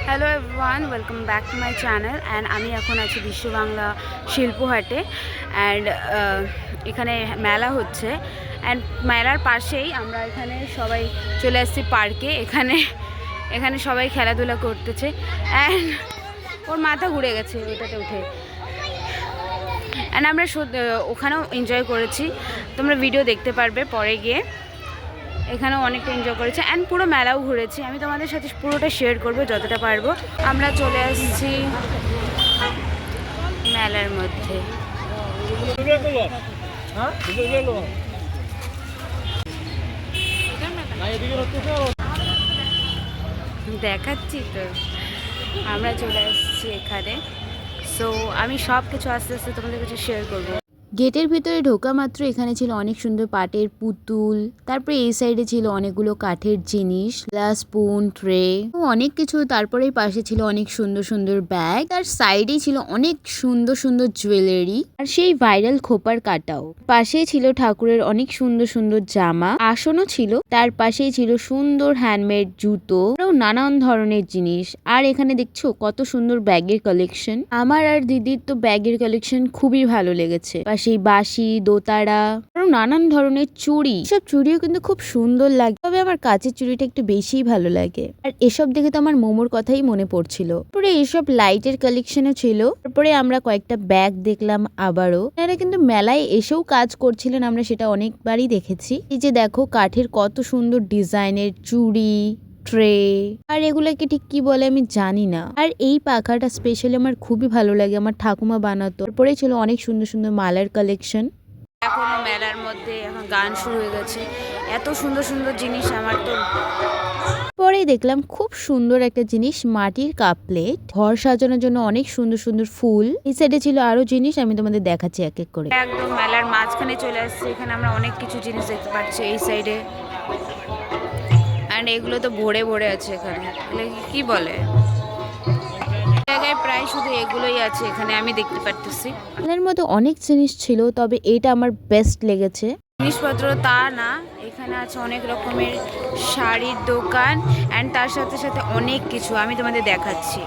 Hello everyone, welcome back to my channel. And আমি এখন আছি বিশ্ব বাংলা শিল্পহাটে। অ্যান্ড এখানে মেলা হচ্ছে। অ্যান্ড মেলার পাশেই আমরা এখানে সবাই চলে আসছি পার্কে। এখানে সবাই খেলাধুলা করতেছে। অ্যান্ড ওর মাথা ঘুরে গেছে ওইটাতে উঠে। অ্যান্ড আমরা ওখানেও এনজয় করেছি, তোমরা ভিডিও দেখতে পারবে পরে গিয়ে। এখানেও অনেকটা এনজয় করেছি অ্যান্ড পুরো মেলাও ঘুরেছি। আমি তোমাদের সাথে পুরোটা শেয়ার করবো যতটা পারবো। আমরা চলে আসছি মেলার মধ্যে। দেখাচ্ছি তো, আমরা চলে আসছি এখানে। সো আমি সব কিছু আস্তে আস্তে তোমাদের কাছে শেয়ার করবো। গেটের ভিতরে ঢোকা মাত্র এখানে ছিল অনেক সুন্দর পাটের পুতুল, তারপরে এই সাইডে ছিল অনেকগুলো কাঠের জিনিস, গ্লাস, স্পুন, ট্রে, অনেক কিছু। তারপরে পাশে ছিল অনেক সুন্দর সুন্দর ব্যাগ, তার সাইডেই ছিল অনেক সুন্দর সুন্দর জুয়েলারি আর সেই ভাইরাল খোপার কাটাও। পাশেই ছিল ঠাকুরের অনেক সুন্দর সুন্দর জামা, আসনও ছিল। তার পাশেই ছিল সুন্দর হ্যান্ডমেড জুতো, আরও নানান ধরনের জিনিস। আর এখানে দেখছো কত সুন্দর ব্যাগের কালেকশন। আমার আর দিদির তো ব্যাগের কালেকশন খুবই ভালো লেগেছে। সেই বাঁশি, দোতারা, আরো নানান ধরনের চুড়ি। সব চুড়িও কিন্তু খুব সুন্দর লাগে, তবে আমার কাচের চুড়িটা একটু বেশিই ভালো লাগে। আর এসব দেখে তো আমার মোমোর কথাই মনে পড়ছিল। তারপরে এইসব লাইটের কালেকশনও ছিল। তারপরে আমরা কয়েকটা ব্যাগ দেখলাম আবারও। এরা কিন্তু মেলায় এসেও কাজ করছিলেন, আমরা সেটা অনেকবারই দেখেছি। এই যে দেখো কাঠের কত সুন্দর ডিজাইনের চুড়ি, ট্রে, আর এগুলোকে ঠিক কি বলে আমি জানি না। আর এই পাখাটা স্পেশালি আমার খুবই ভালো লাগে, আমার ঠাকুমা বানাতো। তারপরে ছিল অনেক সুন্দর সুন্দর মালার কালেকশন। এখনো মেলার মধ্যে এখন গান শুরু হয়ে গেছে, এত সুন্দর সুন্দর জিনিস আমার তো। পরে দেখলাম খুব সুন্দর একটা জিনিস, মাটির কাপ প্লেট, ঘর সাজানোর জন্য অনেক সুন্দর সুন্দর ফুল। এই সাইডে ছিল আরো জিনিস, আমি তোমাদের দেখাচ্ছি এক এক করে। একদম মেলার মাঝখানে চলে আসছে, এখানে আমরা অনেক কিছু জিনিস দেখতে পাচ্ছি এই সাইডে। অ্যান্ড এগুলো তো ভরে ভরে আছে এখানে, কি বলে জায়গায় প্রায় শুধু এগুলোই আছে এখানে আমি দেখতে পারতেছি। এর মধ্যে অনেক জিনিস ছিল, তবে এটা আমার বেস্ট লেগেছে। জিনিসপত্র তা না, এখানে আছে অনেক রকমের শাড়ির দোকান অ্যান্ড তার সাথে সাথে অনেক কিছু আমি তোমাদের দেখাচ্ছি।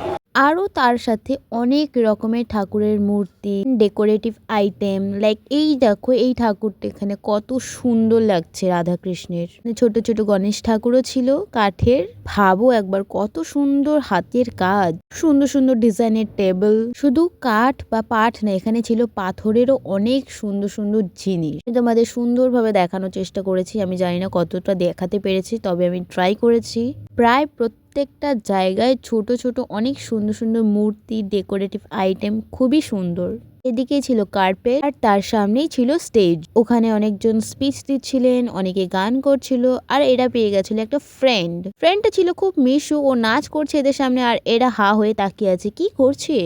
আরও তার সাথে অনেক রকমের ঠাকুরের মূর্তি, ডেকোরেটিভ আইটেম। লাইক এই দেখো এই ঠাকুরটা এখানে কত সুন্দর লাগছে, রাধাকৃষ্ণের। ছোট ছোট গণেশ ঠাকুরও ছিল কাঠের। ভাবো একবার কত সুন্দর হাতের কাজ, সুন্দর সুন্দর ডিজাইনের টেবিল। শুধু কাঠ বা পাট না, এখানে ছিল পাথরেরও অনেক সুন্দর সুন্দর জিনিস। তোমাদের সুন্দরভাবে দেখানোর চেষ্টা করেছি, আমি জানি না কতটা দেখাতে পেরেছি, তবে আমি ট্রাই করেছি। প্রায় প্রত্যেকটা জায়গায় ছোট ছোট অনেক সুন্দর সুন্দর মূর্তি, ডেকোরেটিভ আইটেম, খুবই সুন্দর। এদিকে ছিল কার্পেট আর তার সামনেই ছিল স্টেজ। ওখানে অনেকজন স্পিচ দিচ্ছিলেন, অনেকে গান করছিল। আর এরা পেয়ে গেছিল একটা ফ্রেন্ডটা ছিল খুব মিশু, ও নাচ করছে এদের সামনে আর এরা হা হয়ে তাকিয়ে আছে কি করছে,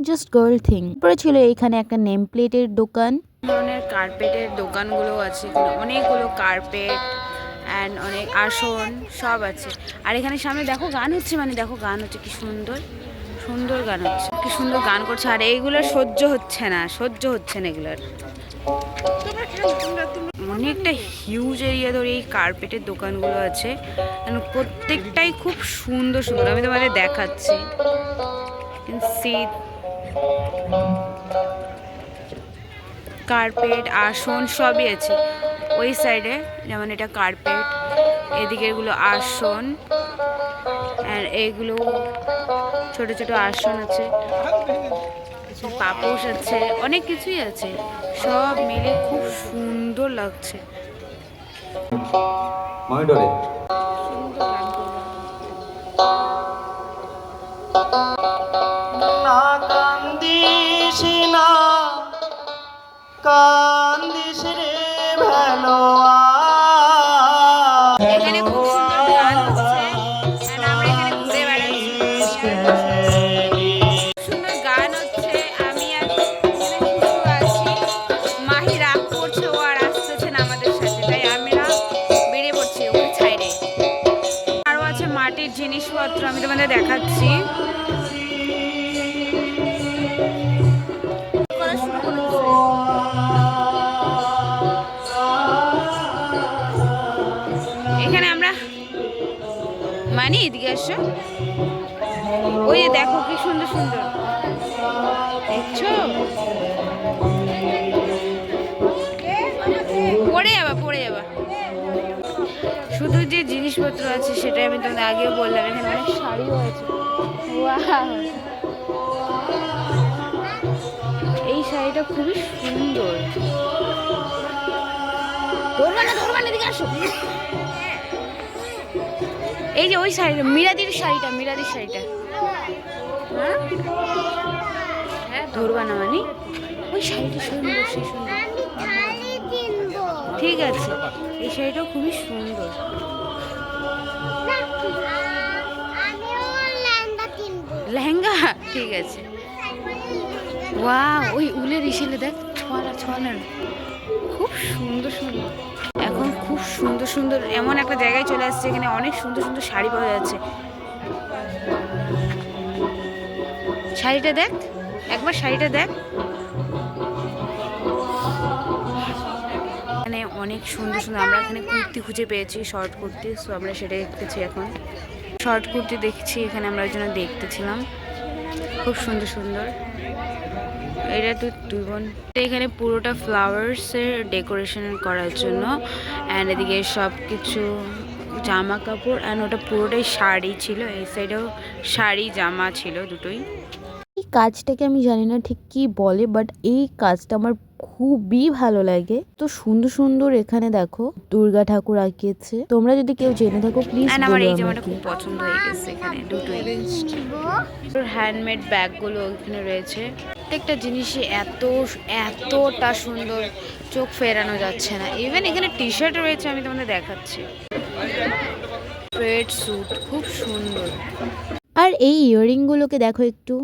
জাস্ট গার্ল থিং। পরে ছিল এইখানে একটা নেম প্লেটের দোকান। ধরনের কার্পেটের দোকানগুলো আছে, অনেকগুলো কার্পেট অ্যান্ড অনেক আসন সব আছে। আর এখানে সামনে দেখো গান হচ্ছে, দেখো গান হচ্ছে, কি সুন্দর সুন্দর গান হচ্ছে, কি সুন্দর গান করছে। আর এইগুলোর সহ্য হচ্ছে না এগুলোর। অনেকটা হিউজ এরিয়া ধরে এই কার্পেটের দোকানগুলো আছে, প্রত্যেকটাই খুব সুন্দর সুন্দর। আমি তোমাদের দেখাচ্ছি, কার্পেট, আসন সবই আছে ওই সাইডে। যেমন এটা কার্পেট, এদিকে এগুলো আসন, আর এইগুলো ছোট ছোট আসন আছে, পাপোশ আছে, অনেক কিছুই আছে। সব মিলে খুব সুন্দর লাগছে। কান্দিস রে ভেলোয়া। এখানে খুব সুন্দর গান হচ্ছে, আমরা এখানে ঘুরে বেড়াচ্ছি, সুন্দর গান হচ্ছে। আমি আর আছি, মাহি রাগ করছে, ও আর আসতেছে না আমাদের সাথে, তাই আমরা বেরিয়ে পড়ছি ওই সাইডে। আরও আছে মাটির জিনিসপত্র, আমি তোমাদের দেখাচ্ছি। এখানে আমরা এদিকে আসো, ওই যে দেখো কি সুন্দর সুন্দর, দেখছো? পড়ে যাবা। শুধু যে জিনিসপত্র আছে সেটাই আমি তোমাদের আগেও বললাম, এখানে অনেক শাড়িও আছে। ওয়াও, এই শাড়িটা খুবই সুন্দর। ধরবা না, এদিকে আসো। এই যে ওই শাড়িটা, মিরাদির শাড়িটা। হ্যাঁ, ধরবা না মানে ওই শাড়িটা সুন্দর, সেই সুন্দর। ঠিক আছে, এই শাড়িটাও খুবই সুন্দর। লেহেঙ্গা, ঠিক আছে। ওয়াও, ওই উলের ইসেলে দেখ, ছড়ার খুব সুন্দর। এখন খুব সুন্দর এমন একটা জায়গায় চলে আসছে, এখানে অনেক সুন্দর শাড়ি পাওয়া যাচ্ছে। শাড়িটা দেখ একবার, শাড়িটা দেখ। এখানে অনেক সুন্দর আমরা এখানে কুর্তি খুঁজে পেয়েছি, শর্ট কুর্তি। সো আমরা সেটা দেখতেছি এখন। শর্ট কুর্তি দেখছি এখানে, আমরা ওই জন্য দেখতেছিলাম। খুব সুন্দর। এটা তো দুই বোন। এখানে পুরোটা ফ্লাওয়ার্সের ডেকোরেশন করার জন্য, অ্যান্ড এদিকে সব কিছু জামা কাপড়, অ্যান্ড ওটা পুরোটাই শাড়ি ছিল। এই সাইডেও শাড়ি জামা ছিল দুটোই। এই কাজটাকে আমি জানি না ঠিক কি বলে, বাট এই কাজটা আমার খুবই ভালো লাগে। তো সুন্দর এখানে দেখো দুর্গা ঠাকুর আঁকিয়েছে। তোমরা যদি কেউ জেনে থাকো প্লিজ বলো। আমার এই জামাটা খুব পছন্দ হয়ে গেছে। এখানে দুটোই হ্যান্ডমেড ব্যাগগুলো এখানে রয়েছে। প্রত্যেকটা জিনিসই এতটা সুন্দর, চোখ ফেরানো যাচ্ছে না। ইভেন এখানে টি শার্ট রয়েছে, আমি তোমাদের দেখাচ্ছি। স্ট্রেট স্যুট খুব সুন্দর। আর এই ইয়াররিংগুলোকে দেখো, একটু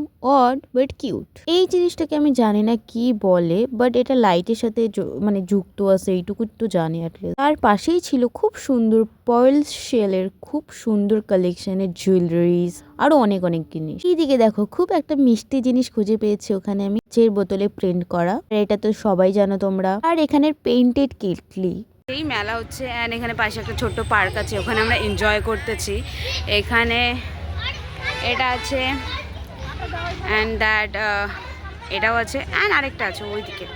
অড বাট কিউট। এই জিনিসটাকে আমি জানি না কি বলে, বাট এটা লাইটের সাথে মানে যুক্ত আছে, এইটুকু তো জানি অ্যাটলিস্ট। তার পাশেই ছিল খুব সুন্দর পার্লস শেলের খুব সুন্দর কালেকশনের জুয়েলারিজ, আরো অনেক জিনিস। এইদিকে দেখো খুব একটা মিষ্টি জিনিস খুঁজে পেয়েছি ওখানে আমি, চের বোতলে প্রিন্ট করা। এটা তো সবাই জানো তোমরা। আর এখানের পেইন্টেড কেটলি। এই মেলা হচ্ছে, অ্যান্ড এখানে পাশে একটা ছোট্ট পার্ক আছে, ওখানে আমরা এনজয় করতেছি। এখানে এটা আছে, অ্যান্ড দ্যাট এটাও আছে, অ্যান্ড আরেকটা আছে ওইদিকে।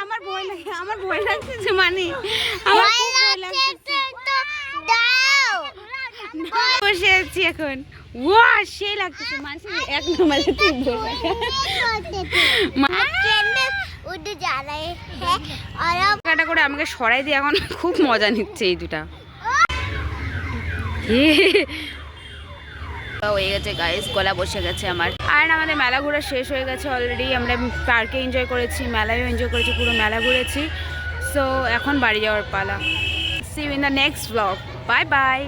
আমার ভয় লাগছে মানে, আমার খুব ভয় লাগছে। বসে আছি এখন, ওয়া সে লাগতেছে মাসি, এক নম্বরে কাটা করে আমাকে সরাই দিয়ে এখন খুব মজা নিচ্ছে এই দুটা। হয়ে গেছে গাইস, গলা বসে গেছে আমার। আর আমাদের মেলা ঘোরা শেষ হয়ে গেছে অলরেডি। আমরা পার্কে এনজয় করেছি, মেলায়ও এনজয় করেছি, পুরো মেলা ঘুরেছি। সো এখন বাড়ি যাওয়ার পালা। See you in the next blog. Bye by.